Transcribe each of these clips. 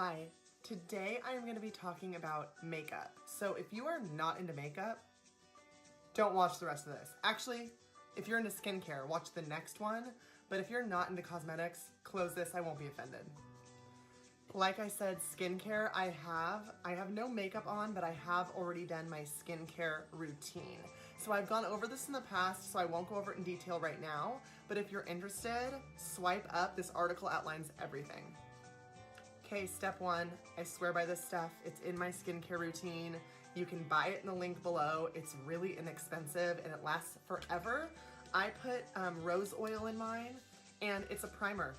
Hi, today I am going to be talking about makeup. So if you are not into makeup, don't watch the rest of this. Actually, if you're into skincare, watch the next one. But if you're not into cosmetics, close this, I won't be offended. Like I said, skincare, I have no makeup on, but I have already done my skincare routine. So I've gone over this in the past, so I won't go over it in detail right now. But if you're interested, swipe up. This article outlines everything. Okay, step one, I swear by this stuff. It's in my skincare routine. You can buy it in the link below. It's really inexpensive and it lasts forever. I put rose oil in mine and it's a primer.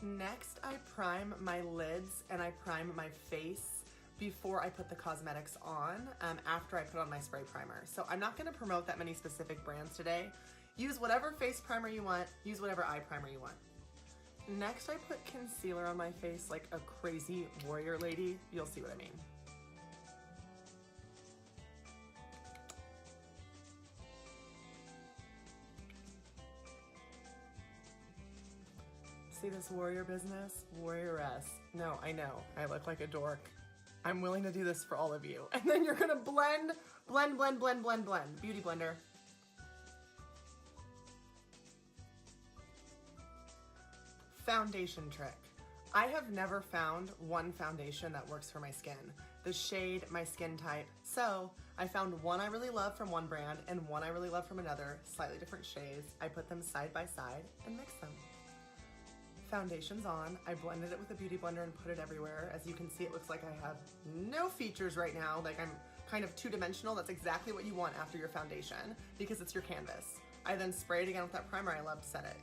Next, I prime my lids and I prime my face before I put the cosmetics on, after I put on my spray primer. So I'm not gonna promote that many specific brands today. Use whatever face primer you want, use whatever eye primer you want. Next, I put concealer on my face like a crazy warrior lady. You'll see what I mean. See this warrior business? Warrioress. No, I know, I look like a dork. I'm willing to do this for all of you. And then you're gonna blend, blend, blend, blend, blend, blend. Beauty blender. Foundation trick. I have never found one foundation that works for my skin. The shade, my skin type. So I found one I really love from one brand and one I really love from another, slightly different shades. I put them side by side and mix them. Foundation's on. I blended it with a beauty blender and put it everywhere. As you can see, it looks like I have no features right now. Like I'm kind of two-dimensional. That's exactly what you want after your foundation because it's your canvas. I then spray it again with that primer I love to set it.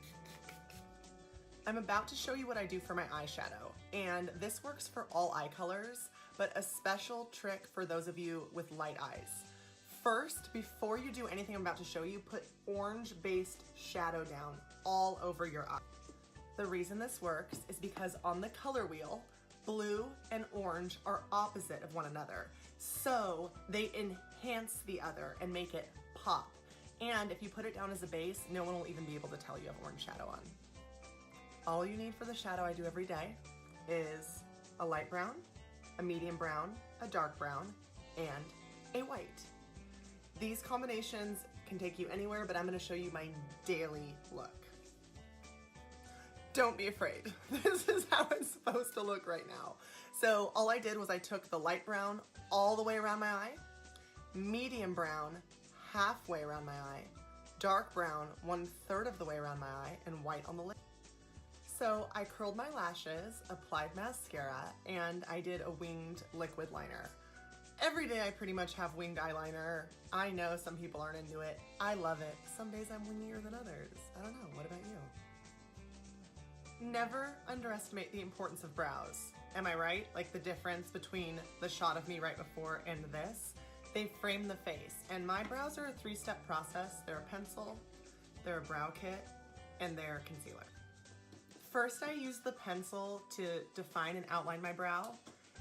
I'm about to show you what I do for my eyeshadow, and this works for all eye colors, but a special trick for those of you with light eyes. First, before you do anything I'm about to show you, put orange-based shadow down all over your eye. The reason this works is because on the color wheel, blue and orange are opposite of one another, so they enhance the other and make it pop. And if you put it down as a base, no one will even be able to tell you have orange shadow on. All you need for the shadow I do every day is a light brown, a medium brown, a dark brown, and a white. These combinations can take you anywhere, but I'm gonna show you my daily look. Don't be afraid. This is how it's supposed to look right now. So all I did was I took the light brown all the way around my eye, medium brown halfway around my eye, dark brown 1/3 of the way around my eye, and white on the lid. So I curled my lashes, applied mascara, and I did a winged liquid liner. Every day I pretty much have winged eyeliner. I know some people aren't into it. I love it. Some days I'm wingier than others. I don't know, what about you? Never underestimate the importance of brows. Am I right? Like the difference between the shot of me right before and this. They frame the face. And my brows are a 3-step process. They're a pencil, they're a brow kit, and they're concealer. First, I use the pencil to define and outline my brow.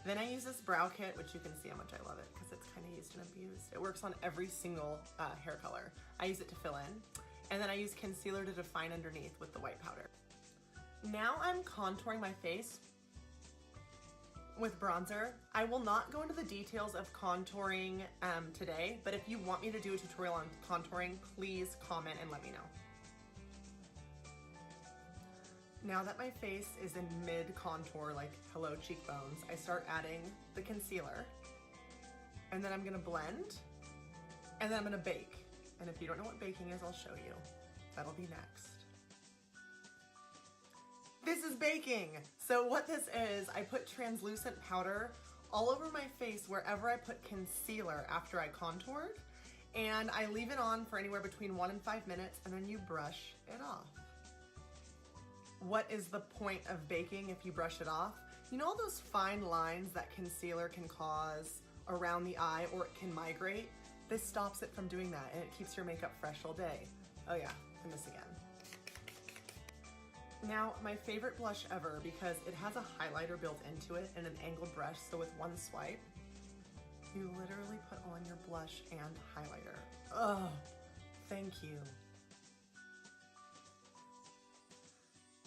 Then I use this brow kit, which you can see how much I love it because it's kind of used and abused. It works on every single hair color. I use it to fill in. And then I use concealer to define underneath with the white powder. Now I'm contouring my face with bronzer. I will not go into the details of contouring today, but if you want me to do a tutorial on contouring, please comment and let me know. Now that my face is in mid-contour, like hello cheekbones, I start adding the concealer, and then I'm gonna blend, and then I'm gonna bake. And if you don't know what baking is, I'll show you. That'll be next. This is baking! So what this is, I put translucent powder all over my face wherever I put concealer after I contoured, and I leave it on for anywhere between 1 and 5 minutes, and then you brush it off. What is the point of baking if you brush it off? You know all those fine lines that concealer can cause around the eye, or it can migrate? This stops it from doing that, and it keeps your makeup fresh all day. Oh yeah, and this again. Now, my favorite blush ever, because it has a highlighter built into it and an angled brush, so with one swipe, you literally put on your blush and highlighter. Oh, thank you.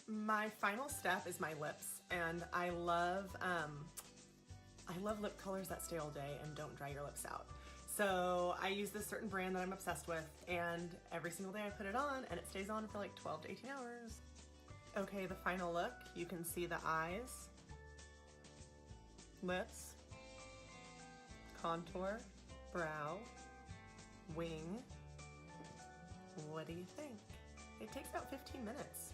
My final step is my lips, and I love lip colors that stay all day and don't dry your lips out. So I use this certain brand that I'm obsessed with, and every single day I put it on and it stays on for like 12 to 18 hours. Okay, the final look, you can see the eyes, lips, contour, brow, wing. What do you think? It takes about 15 minutes.